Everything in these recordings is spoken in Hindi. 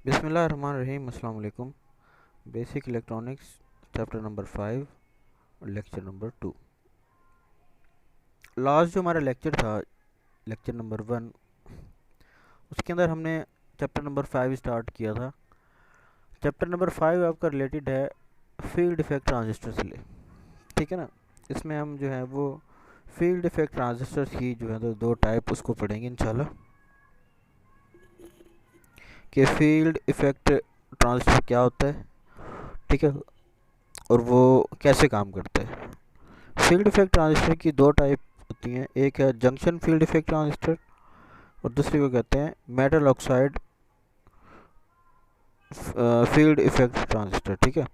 बिस्मिल्लाहिर्रहमानिर्रहीम। अस्सलाम वालेकुम। बेसिक इलेक्ट्रॉनिक्स चैप्टर नंबर 5 और लेक्चर नंबर 2। लास्ट जो हमारा लेक्चर था, लेक्चर नंबर 1, उसके अंदर हमने चैप्टर नंबर 5 स्टार्ट किया था। चैप्टर नंबर 5 आपका रिलेटेड है फील्ड इफेक्ट ट्रांजिस्टर से ले, ठीक है ना। इसमें हम जो है वो फील्ड इफेक्ट ट्रांजिस्टर की जो है तो दो टाइप उसको पढ़ेंगे इंशाल्लाह, कि फील्ड इफेक्ट ट्रांजिस्टर क्या होता है, ठीक है, और वो कैसे काम करता है। फील्ड इफेक्ट ट्रांजिस्टर की दो टाइप होती हैं, एक है जंक्शन फील्ड इफेक्ट ट्रांजिस्टर और दूसरी को कहते हैं metal oxide field effect transistor, ठीक है।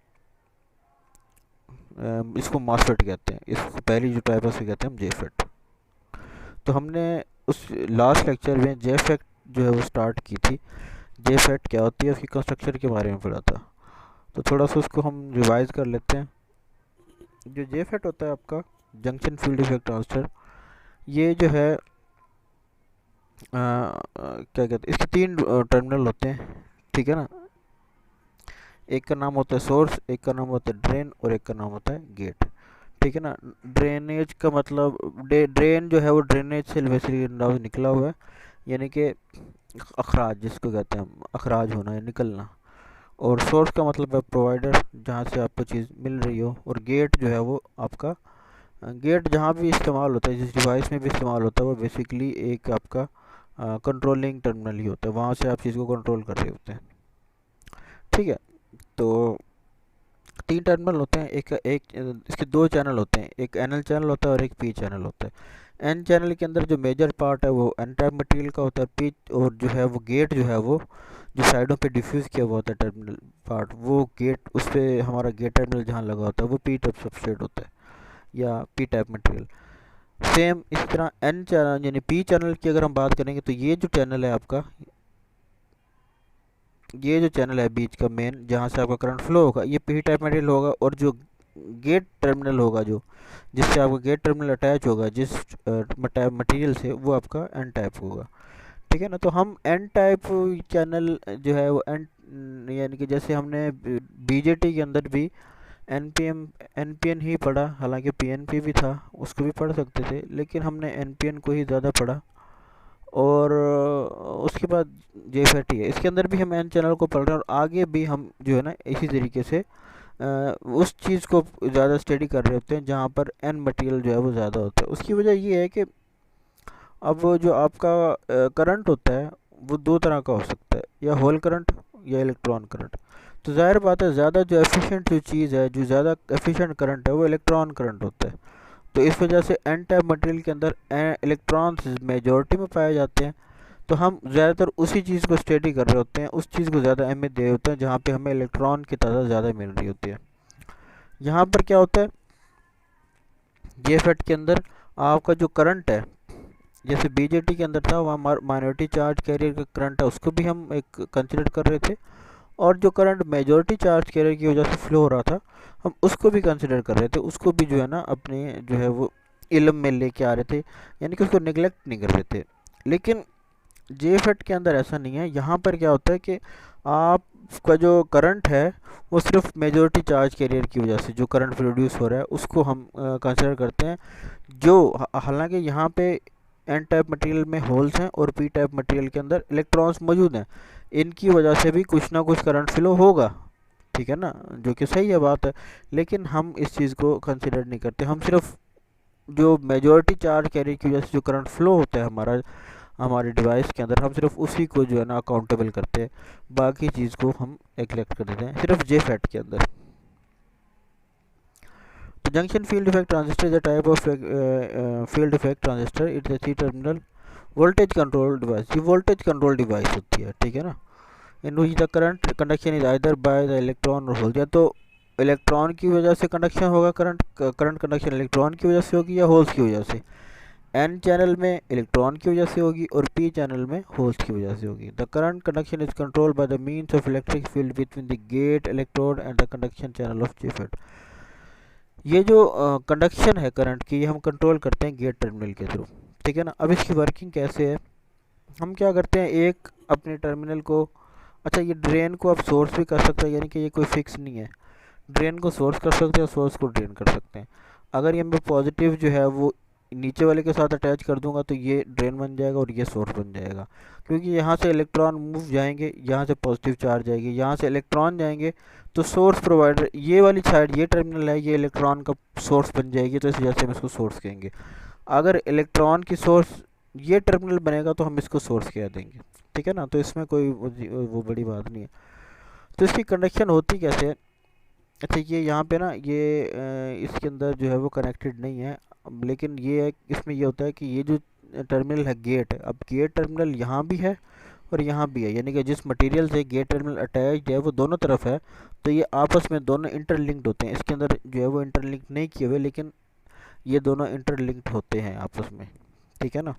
इसको मॉसफेट कहते हैं, इसको पहली जो टाइप है उसे कहते हैं हम जेफेट। तो हमने उस लास्ट लेक्चर में जेफेट जो है वो स्टार्ट की थी। जेफेट क्या होती है, उसकी कंस्ट्रक्शन के बारे में पढ़ा था, तो थोड़ा सा उसको हम रिवाइज कर लेते हैं। जो जेफेट होता है आपका जंक्शन फील्ड इफेक्ट ट्रांजिस्टर, ये जो है क्या कहते हैं, इसके तीन टर्मिनल होते हैं, ठीक है ना। एक का नाम होता है सोर्स, एक का नाम होता है ड्रेन और एक का नाम होता है गेट, ठीक है ना। ड्रेनेज का मतलब ड्रेन जो है वो ड्रेनेज से बेसिकली निकला हुआ है, यानी कि अखराज जिसको कहते हैं हम, अखराज होना या निकलना। और सोर्स का मतलब है प्रोवाइडर, जहाँ से आपको चीज़ मिल रही हो। और गेट जो है वो आपका गेट जहाँ भी इस्तेमाल होता है, जिस डिवाइस में भी इस्तेमाल होता है, वो बेसिकली एक आपका कंट्रोलिंग टर्मिनल ही होता है, वहाँ से आप चीज़ को कंट्रोल कर रहे होते हैं, ठीक है। तो तीन टर्मिनल होते हैं, एक इसके दो चैनल होते हैं, एक एन एल चैनल होता है और एक पी चैनल होता है। एन चैनल के अंदर जो मेजर पार्ट है वो एन टाइप मटेरियल का होता है, पी और जो है वो गेट जो है वो जो साइडों पे डिफ्यूज़ किया हुआ होता है टर्मिनल पार्ट, वो गेट उस पर हमारा गेट टर्मिनल जहाँ लगा होता है वो पी टाइप सबस्ट्रेट होता है या पी टाइप मटेरियल। सेम इसी तरह एन चैनल यानी पी चैनल की अगर हम बात करेंगे, तो ये जो चैनल है आपका, ये जो चैनल है बीच का मेन जहाँ से आपका करंट फ्लो होगा, ये पी टाइप मटेरियल होगा। और जो गेट टर्मिनल होगा, जो जिससे आपका गेट टर्मिनल अटैच होगा जिस मटेरियल से, वो आपका एन टाइप होगा, ठीक है ना। तो हम एन टाइप चैनल जो है वो एन, यानी कि जैसे हमने बीजेटी के अंदर भी एनपीएम एनपीएन ही पढ़ा, हालांकि पीएनपी भी था, उसको भी पढ़ सकते थे, लेकिन हमने एनपीएन को ही ज़्यादा पढ़ा। और उसके बाद जेफेट है, इसके अंदर भी हम एन चैनल को पढ़ रहे हैं और आगे भी हम जो है ना इसी तरीके से उस चीज़ को ज़्यादा स्टडी कर रहे होते हैं जहाँ पर एन मटेरियल जो है वो ज़्यादा होता है। उसकी वजह ये है कि अब वो जो आपका करंट होता है वो दो तरह का हो सकता है, या होल करंट या इलेक्ट्रॉन करंट। तो जाहिर बात है ज़्यादा जो एफिशिएंट जो चीज़ है, जो ज़्यादा एफिशिएंट करंट है, वो इलेक्ट्रॉन करंट होता है। तो इस वजह से एन टाइप मटेरियल के अंदर इलेक्ट्रॉन्स मेजॉरिटी में पाए जाते हैं। तो हम ज़्यादातर उसी चीज़ को स्टडी कर रहे होते हैं, उस चीज़ को ज़्यादा अहमियत दे रहे होते हैं जहाँ पे हमें इलेक्ट्रॉन की तादाद ज़्यादा मिल रही होती है। यहाँ पर क्या होता है, जेफेट के अंदर आपका जो करंट है, जैसे बीजेटी के अंदर था, वहाँ माइनॉरिटी चार्ज कैरियर का करंट है, उसको भी हम एक कंसिडर कर रहे थे। और जो करंट मेजॉरिटी चार्ज कैरियर की वजह से फ्लो हो रहा था, हम उसको भी कंसिडर कर रहे थे, उसको भी जो है ना अपने जो है वो इल्म में लेके आ रहे थे, यानी कि उसको निगलेक्ट नहीं कर रहे थे। लेकिन जेफेट के अंदर ऐसा नहीं है। यहाँ पर क्या होता है कि आपका जो करंट है वो सिर्फ मेजॉरिटी चार्ज कैरियर की वजह से जो करंट प्रोड्यूस हो रहा है उसको हम कंसिडर करते हैं। जो हालांकि यहाँ पे एन टाइप मटेरियल में होल्स हैं और पी टाइप मटेरियल के अंदर इलेक्ट्रॉन्स मौजूद हैं, इनकी वजह से भी कुछ ना कुछ करंट फ्लो होगा, ठीक है ना, जो कि सही है बात है। लेकिन हम इस चीज़ को कंसिडर नहीं करते, हम सिर्फ जो मेजॉरिटी चार्ज कैरियर की वजह से जो करंट फ्लो होता है हमारे डिवाइस के अंदर, हम सिर्फ उसी को जो है ना अकाउंटेबल करते हैं, बाकी चीज़ को हम नेगलेक्ट कर देते हैं सिर्फ जेफेट के अंदर। तो junction field effect transistor is a type of field effect transistor, it's a three terminal voltage control device. ये वोल्टेज कंट्रोल डिवाइस होती है, ठीक है ना। In which the current conduction is either by the electron or hole, या तो इलेक्ट्रॉन की वजह से कंडक्शन होगा, करंट कंडक्शन इलेक्ट्रॉन की वजह से होगी या होल्स की वजह से। एन चैनल में इलेक्ट्रॉन की वजह से होगी और पी चैनल में होल्स की वजह से होगी। The current conduction is controlled by the means of electric field between the gate electrode and the conduction channel of JFET. ये जो कंडक्शन है करंट की, ये हम कंट्रोल करते हैं गेट टर्मिनल के थ्रू, ठीक है ना। अब इसकी वर्किंग कैसे है, हम क्या करते हैं, एक अपने टर्मिनल को अच्छा, ये ड्रेन को आप सोर्स भी कर सकते हैं, यानी कि ये कोई फिक्स नहीं है। ड्रेन को सोर्स कर सकते हैं, सोर्स को ड्रेन कर सकते हैं। अगर ये मैं पॉजिटिव जो है वो नीचे वाले के साथ अटैच कर दूंगा तो ये ड्रेन बन जाएगा और ये सोर्स बन जाएगा, क्योंकि यहाँ से इलेक्ट्रॉन मूव जाएंगे, यहाँ से पॉजिटिव चार्ज आएगी, यहाँ से इलेक्ट्रॉन जाएंगे, तो सोर्स प्रोवाइडर ये वाली साइड, ये टर्मिनल है, ये इलेक्ट्रॉन का सोर्स बन जाएगी, तो इस वजह से हम इसको सोर्स कहेंगे। अगर इलेक्ट्रॉन की सोर्स ये टर्मिनल बनेगा तो हम इसको सोर्स कह देंगे, ठीक है ना। तो इसमें कोई वो बड़ी बात नहीं है। तो इसकी कंडक्शन होती कैसे है? अच्छा, ये यहाँ पे ना ये इसके अंदर जो है वो कनेक्टेड नहीं है, लेकिन ये है, इसमें ये होता है कि ये जो टर्मिनल है गेट, अब गेट टर्मिनल यहाँ भी है और यहाँ भी है, यानी कि जिस मटेरियल से गेट टर्मिनल अटैच्ड है वो दोनों तरफ है, तो ये आपस में दोनों इंटरलिंक्ड होते हैं। इसके अंदर जो है वो इंटरलिंक नहीं किए हुए, लेकिन ये दोनों इंटरलिंक्ड होते हैं आपस में, ठीक है ना।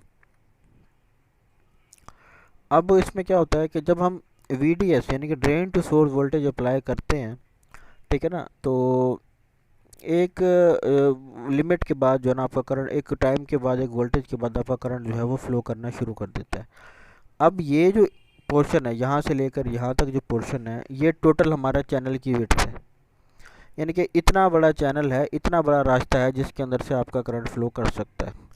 अब इसमें क्या होता है कि जब हम VDS यानी कि drain to source voltage apply करते हैं, ठीक है ना, तो एक लिमिट के बाद जो है ना आपका करंट, एक टाइम के बाद, एक वोल्टेज के बाद आपका करंट जो है वो फ्लो करना शुरू कर देता है। अब ये जो पोर्शन है यहाँ से लेकर यहाँ तक, जो पोर्शन है ये टोटल हमारा चैनल की विड्थ है, यानी कि इतना बड़ा चैनल है, इतना बड़ा रास्ता है जिसके अंदर से आपका करंट फ्लो कर सकता है।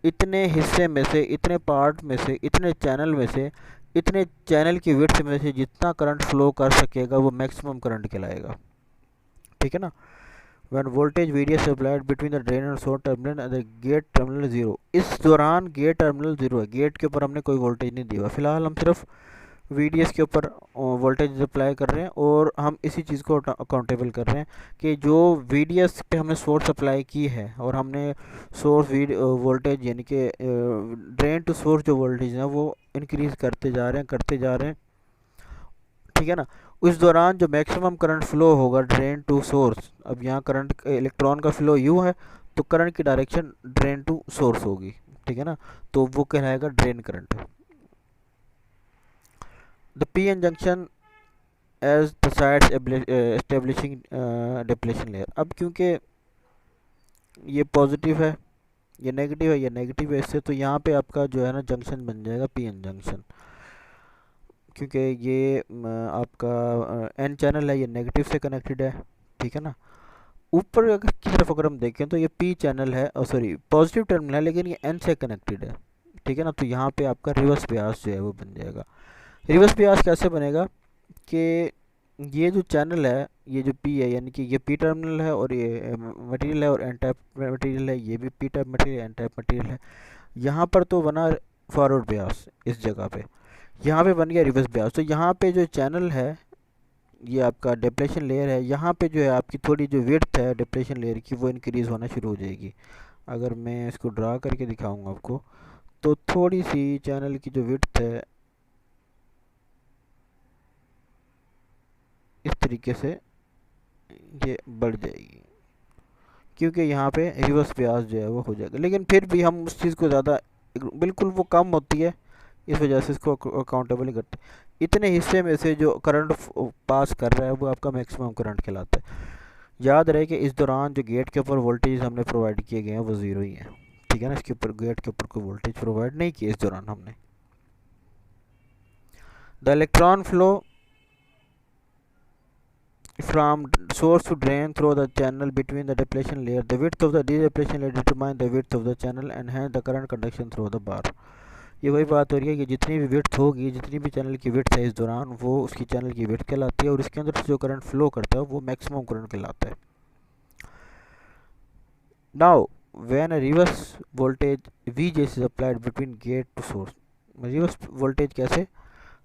इतने हिस्से में से, इतने पार्ट में से, इतने चैनल में से, इतने चैनल की विड्थ में से जितना करंट फ्लो कर सकेगा वो मैक्सिमम करंट कहलाएगा, ठीक है ना। when voltage VDS applied between the drain and source terminal and the gate terminal 0, इस दौरान गेट टर्मिनल 0 है, गेट के ऊपर हमने कोई वोल्टेज नहीं दिया। फिलहाल हम सिर्फ VDS के ऊपर वोल्टेज अप्लाई कर रहे हैं और हम इसी चीज़ को अकाउंटेबल कर रहे हैं कि जो VDS पे हमने सोर्स अप्लाई की है और हमने सोर्स वोल्टेज यानी कि ड्रेन टू सोर्स जो वोल्टेज है वो इंक्रीज़ करते जा रहे हैं, करते जा रहे हैं, ठीक है ना। उस दौरान जो मैक्सिमम करंट फ्लो होगा ड्रेन टू सोर्स, अब यहाँ करंट इलेक्ट्रॉन का फ्लो यू है तो करंट की डायरेक्शन ड्रेन टू सोर्स होगी, ठीक है ना, तो वो कहलाएगा drain current. The PN junction as the sides establishing depletion layer. अब क्योंकि ये पॉजिटिव है, ये नेगेटिव है, ये नेगेटिव है, इससे तो यहाँ पे आपका जो है ना जंक्शन बन जाएगा PN जंक्शन, क्योंकि ये आपका N चैनल है, ये नेगेटिव से कनेक्टेड है, ठीक है ना। ऊपर अगर की तरफ अगर हम देखें तो ये P चैनल है, और सॉरी पॉजिटिव टर्मिनल है, लेकिन ये N से कनेक्टेड है, ठीक है ना। तो यहाँ पे आपका रिवर्स ब्यास जो है वो बन जाएगा। रिवर्स ब्यास कैसे बनेगा कि ये जो चैनल है, ये जो P है, यानी कि ये P टर्मिनल है और ये मटेरियल है, और N टाइप मटेरियल है, ये भी P type material, N type material है। यहाँ पर तो बना फॉरवर्ड ब्यास, इस जगह पे यहाँ पे बन गया रिवर्स ब्यास। तो यहाँ पे जो चैनल है, ये आपका डिप्लेशन लेयर है, यहाँ पे जो है आपकी थोड़ी जो विड्थ है डिप्लेशन लेयर की वो इंक्रीज़ होना शुरू हो जाएगी। अगर मैं इसको ड्रा करके दिखाऊंगा आपको, तो थोड़ी सी चैनल की जो विड्थ है इस तरीके से ये बढ़ जाएगी, क्योंकि यहाँ पे रिवर्स ब्यास जो है वो हो जाएगा। लेकिन फिर भी हम उस चीज़ को ज़्यादा, बिल्कुल वो कम होती है, इस वजह से इसको अकाउंटेबल नहीं करते। इतने हिस्से में से जो करंट पास कर रहा है वो आपका मैक्सिमम करंट कहलाता है। याद रहे कि इस दौरान जो गेट के ऊपर वोल्टेज हमने प्रोवाइड किए गए हैं वो ज़ीरो ही है, ठीक है ना। इसके ऊपर गेट के ऊपर कोई वोल्टेज प्रोवाइड नहीं किया इस दौरान हमने। The electron flow from source to drain through the channel between the depletion layer. The width of the depletion layer determine the width of the channel and hence the current conduction through the bar. ये वही बात हो रही है कि जितनी भी विड्थ होगी, जितनी भी चैनल की विड्थ है इस दौरान, वो उसकी चैनल की विड्थ कहलाती है और इसके अंदर से जो करंट फ्लो करता है वो मैक्सिमम करंट कहलाता है। Now when a reverse voltage VGS is applied between gate to source. Reverse voltage कैसे,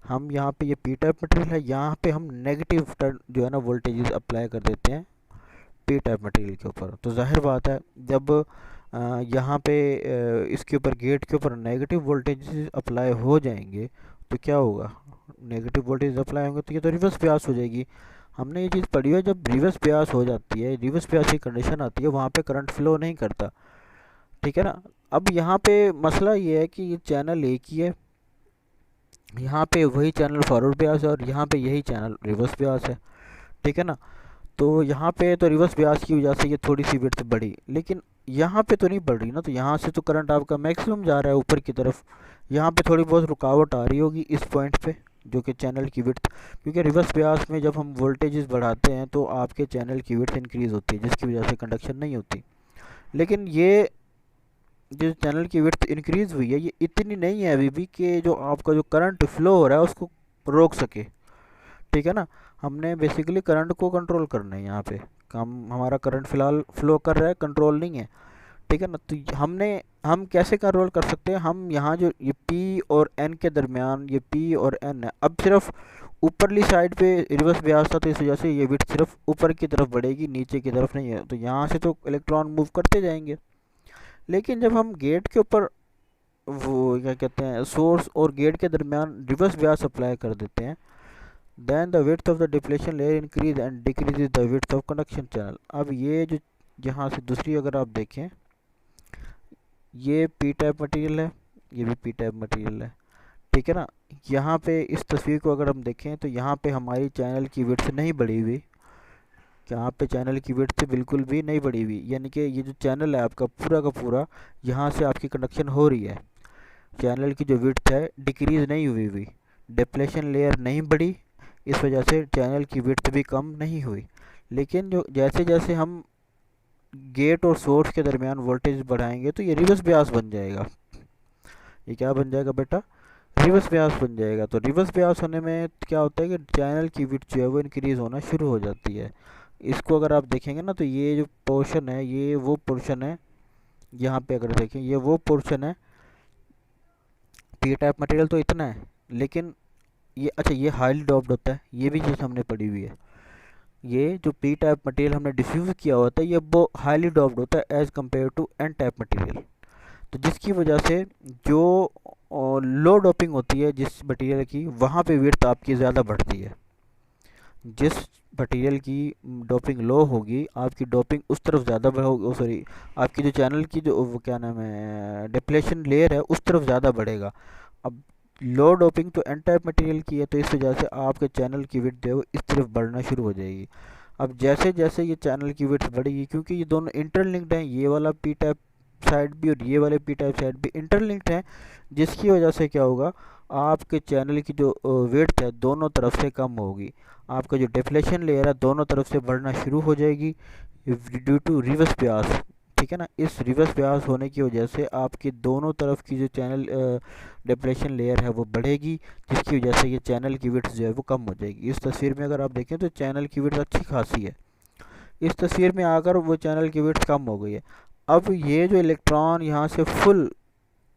हम यहाँ पे ये P टाइप मटेरियल है, यहाँ पे हम नेगेटिव जो है ना वोल्टेजेस अप्लाई कर देते हैं P टाइप मटेरियल के ऊपर। तो जाहिर बात है जब यहाँ पे इसके ऊपर गेट के ऊपर नेगेटिव वोल्टेज अप्लाई हो जाएंगे तो क्या होगा, नेगेटिव वोल्टेज अप्लाई होंगे तो ये तो रिवर्स ब्यास हो जाएगी। हमने ये चीज़ पढ़ी है, जब रिवर्स ब्यास हो जाती है, रिवर्स ब्यास की कंडीशन आती है, वहाँ पे करंट फ्लो नहीं करता, ठीक है ना। अब यहाँ पे मसला ये है कि ये चैनल एक ही है, यहाँ पे वही चैनल फॉरवर्ड ब्यास है और यहाँ पे यही चैनल रिवर्स ब्यास है, ठीक है ना। तो यहाँ पे तो रिवर्स ब्यास की वजह से ये थोड़ी सी विड्थ बढ़ी, लेकिन यहाँ पे तो नहीं बढ़ रही ना। तो यहाँ से तो करंट आपका मैक्सिमम जा रहा है ऊपर की तरफ, यहाँ पे थोड़ी बहुत रुकावट आ रही होगी इस पॉइंट पे, जो कि चैनल की विड्थ, क्योंकि रिवर्स ब्यास में जब हम वोल्टेजेस बढ़ाते हैं तो आपके चैनल की विड्थ इंक्रीज़ होती है, जिसकी वजह से कंडक्शन नहीं होती। लेकिन ये जो चैनल की विड्थ इंक्रीज़ हुई है, ये इतनी नहीं है अभी भी कि जो आपका जो करंट फ्लो हो रहा है उसको रोक सके। ठीक है ना, हमने बेसिकली करंट को कंट्रोल करना है यहाँ पे। हमारा करंट फ़िलहाल फ्लो कर रहा है, कंट्रोल नहीं है। ठीक है ना, तो हम कैसे कंट्रोल कर सकते हैं? हम यहाँ जो ये पी और एन के दरमियान, ये पी और एन है, अब सिर्फ ऊपरली साइड पे रिवर्स ब्यास था तो इस वजह से ये विड्थ सिर्फ ऊपर की तरफ बढ़ेगी, नीचे की तरफ नहीं है। तो यहाँ से तो इलेक्ट्रॉन मूव करते जाएंगे। लेकिन जब हम गेट के ऊपर वो क्या कहते हैं, सोर्स और गेट के दरमियान रिवर्स ब्यास अप्लाई कर देते हैं, then the width of the depletion layer increase and decrease the width of conduction channel. अब ये जो यहाँ से दूसरी अगर आप देखें, ये पी टाइप मटेरियल है, ये भी पी टाइप मटेरियल है। ठीक है ना, यहाँ पे इस तस्वीर को अगर हम देखें तो यहाँ पे हमारी चैनल की विड्थ नहीं बढ़ी हुई, यहाँ पे चैनल की विड्थ बिल्कुल भी नहीं बढ़ी हुई, यानी कि ये जो चैनल है आपका पूरा का पूरा, यहाँ से आपकी कंडक्शन हो रही है। चैनल की जो विड्थ है डिक्रीज़ नहीं हुई, डिप्लेशन लेयर नहीं बढ़ी, इस वजह से चैनल की विड्थ भी कम नहीं हुई। लेकिन जो जैसे जैसे हम गेट और सोर्स के दरमियान वोल्टेज बढ़ाएंगे तो ये रिवर्स ब्यास बन जाएगा। ये क्या बन जाएगा बेटा? रिवर्स ब्यास बन जाएगा। तो रिवर्स ब्यास होने में क्या होता है कि चैनल की विड्थ जो है वो इंक्रीज़ होना शुरू हो जाती है। इसको अगर आप देखेंगे ना, तो ये जो पोर्शन है ये वो पोर्शन है, यहाँ पे अगर देखें ये वो पोर्शन है। पी टाइप मटेरियल तो इतना है, लेकिन ये अच्छा ये हाईली डॉप्ड होता है, ये भी चीज़ हमने पढ़ी हुई है। ये जो पी टाइप मटेरियल हमने डिफ्यूज़ किया होता है ये वो हाईली डॉप्ड होता है as compare to N type material. तो जिसकी वजह से जो लो डोपिंग होती है जिस मटेरियल की, वहाँ पे विड्थ आपकी ज़्यादा बढ़ती है। जिस मटेरियल की डोपिंग लो होगी, आपकी डोपिंग उस तरफ ज़्यादा होगी, सॉरी आपकी जो चैनल की जो वो क्या नाम है डिप्लेशन लेयर है उस तरफ ज़्यादा बढ़ेगा। अब लो डोपिंग तो एन टाइप मटेरियल की है, तो इस वजह से आपके चैनल की विड्थ जो है वो इस तरफ बढ़ना शुरू हो जाएगी। अब जैसे जैसे ये चैनल की विड्थ बढ़ेगी, क्योंकि ये दोनों इंटरलिंक्ड हैं, ये वाला पी टाइप साइड भी और ये वाले पी टाइप साइड भी इंटरलिंक्ड हैं, जिसकी वजह से क्या होगा, आपके चैनल की जो विड्थ है दोनों तरफ से कम होगी। आपका जो डिप्लेशन लेयर है दोनों तरफ से बढ़ना शुरू हो जाएगी ड्यू टू रिवर्स ब्यास। ठीक है ना, इस रिवर्स ब्यास होने की वजह से आपकी दोनों तरफ की जो चैनल डिप्लेशन लेयर है वो बढ़ेगी, जिसकी वजह से ये चैनल की विड्थ जो है वो कम हो जाएगी। इस तस्वीर में अगर आप देखें तो चैनल की विड्थ अच्छी खासी है, इस तस्वीर में आकर वो चैनल की विड्थ कम हो गई है। अब ये जो इलेक्ट्रॉन यहाँ से फुल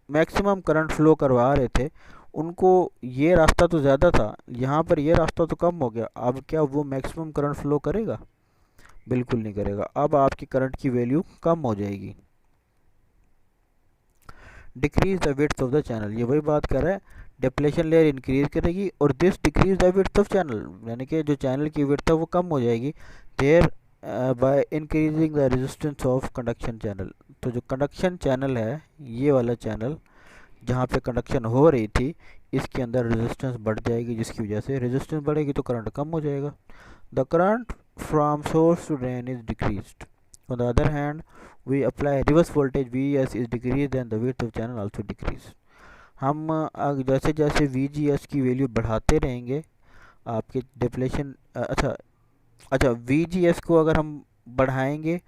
मैक्सिमम करंट फ्लो करवा रहे थे, उनको ये रास्ता तो ज़्यादा था, यहाँ पर ये रास्ता तो कम हो गया। अब क्या वो मैक्सिमम करंट फ्लो करेगा? बिल्कुल नहीं करेगा। अब आपकी करंट की वैल्यू कम हो जाएगी। Decrease the width of the channel, ये वही बात कर रहा है, डिप्लेशन लेयर इंक्रीज करेगी और this decrease the width of channel, यानी कि जो चैनल की विड्थ है वो कम हो जाएगी there by increasing the resistance of conduction channel. तो जो कंडक्शन चैनल है, ये वाला चैनल जहाँ पे कंडक्शन हो रही थी, इसके अंदर रेजिस्टेंस बढ़ जाएगी, जिसकी वजह से रेजिस्टेंस बढ़ेगी तो करंट कम हो जाएगा। The current from source to drain is decreased. On the other hand we apply reverse voltage Vs is decreased then the width of channel also decrease। हम जैसे जैसे VGS की वैल्यू बढ़ाते रहेंगे आपके डिप्लेशन अच्छा VGS को अगर हम बढ़ाएंगे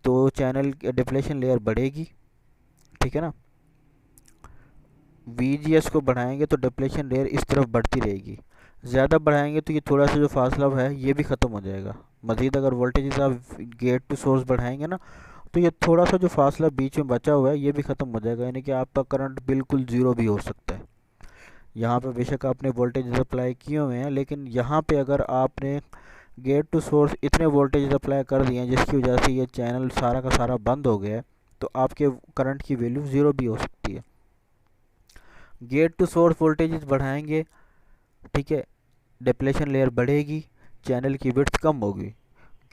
तो चैनल डिप्लेशन लेयर बढ़ेगी। ठीक है ना, VGS को बढ़ाएंगे तो डिप्लेशन लेयर इस तरफ बढ़ती रहेगी। ज़्यादा बढ़ाएंगे तो ये थोड़ा सा जो फासला है ये भी ख़त्म हो जाएगा। मज़ीद अगर वोल्टेज आप गेट टू सोर्स बढ़ाएंगे ना, तो ये थोड़ा सा जो फासला बीच में बचा हुआ है ये भी ख़त्म हो जाएगा, यानी कि आपका करंट बिल्कुल ज़ीरो भी हो सकता है। यहाँ पे बेशक आपने वोल्टेज अप्लाई किए हुए हैं, लेकिन यहाँ पे अगर आपने गेट टू सोर्स इतने वोल्टेज अप्लाई कर दिए हैं जिसकी वजह से ये चैनल सारा का सारा बंद हो गया है, तो आपके करंट की वैल्यू ज़ीरो भी हो सकती है। गेट टू सोर्स वोल्टेज बढ़ाएंगे, ठीक है, डिप्लेशन लेयर बढ़ेगी, चैनल की विड्थ कम होगी।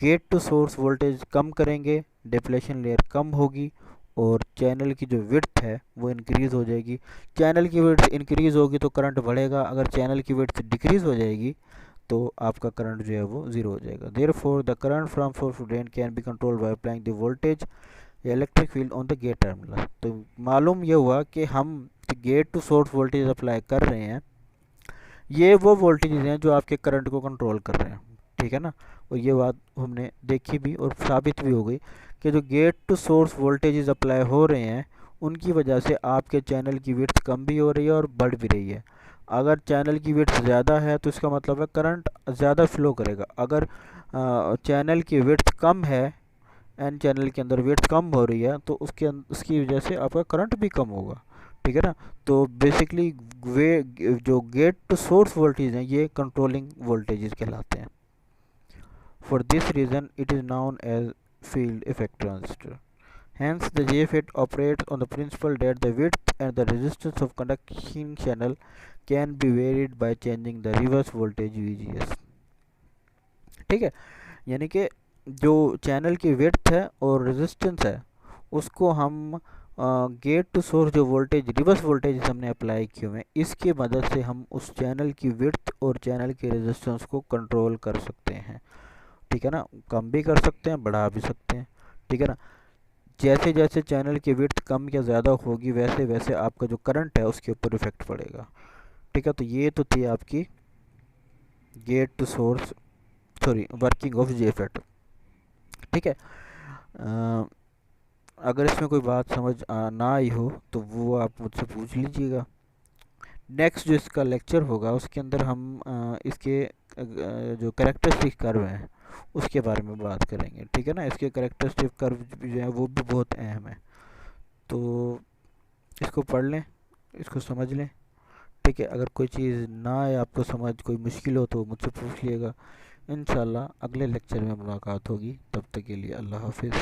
गेट टू सोर्स वोल्टेज कम करेंगे, डिप्लेशन लेयर कम होगी और चैनल की जो विड्थ है वो इंक्रीज़ हो जाएगी। चैनल की विड्थ इंक्रीज़ होगी तो करंट बढ़ेगा, अगर चैनल की विड्थ डिक्रीज़ हो जाएगी तो आपका करंट जो है वो ज़ीरो हो जाएगा। Therefore the current from source to drain can be controlled by applying the voltage electric field on the gate terminal. तो मालूम ये हुआ कि हम gate to source voltage apply कर रहे हैं, ये वो वोल्टेजेस हैं जो आपके करंट को कंट्रोल कर रहे हैं, ठीक है ना। और ये बात हमने देखी भी और साबित भी हो गई कि जो gate to source voltages apply हो रहे हैं उनकी वजह से आपके चैनल की विड्थ कम भी हो रही है और बढ़ भी रही है। अगर चैनल की विड्थ ज़्यादा है तो इसका मतलब है करंट ज़्यादा फ्लो करेगा। अगर चैनल की विड्थ कम है, एन चैनल के अंदर विड्थ कम हो रही है, तो उसकी वजह से आपका करंट भी कम होगा, ठीक है ना। तो बेसिकली वे जो गेट टू सोर्स वोल्टेज हैं ये कंट्रोलिंग वोल्टेजेस कहलाते हैं। For this reason it is known as field effect transistor. Hence, the JFET operates on the principle that the width and the resistance of conduction channel can be varied by changing the reverse voltage VGS। ठीक है, यानी कि जो चैनल की विड्थ है और रेजिस्टेंस है उसको हम गेट टू सोर्स जो वोल्टेज रिवर्स वोल्टेज हमने अप्लाई किए हुए हैं इसकी मदद से हम उस चैनल की विड्थ और चैनल की रेजिस्टेंस को कंट्रोल कर सकते हैं, ठीक है ना। कम भी कर सकते हैं, बढ़ा भी सकते हैं, ठीक है ना। जैसे जैसे चैनल की विड्थ कम या ज़्यादा होगी वैसे वैसे आपका जो करंट है उसके ऊपर इफेक्ट पड़ेगा, ठीक है। तो ये तो थी आपकी gate to source sorry working of JFET, ठीक है। अगर इसमें कोई बात समझ ना आई हो तो वो आप मुझसे पूछ लीजिएगा। नेक्स्ट जो इसका लेक्चर होगा उसके अंदर हम इसके जो कैरेक्टरिस्टिक कर्व हैं उसके बारे में बात करेंगे, ठीक है ना। इसके कैरेक्टरिस्टिक कर्व जो हैं वो भी बहुत अहम है, तो इसको पढ़ लें, इसको समझ लें, ठीक है। अगर कोई चीज़ ना आए आपको समझ, कोई मुश्किल हो तो मुझसे पूछ लिएगा। इंशाल्लाह अगले लेक्चर में मुलाकात होगी, तब तक के लिए अल्लाह हाफिज़।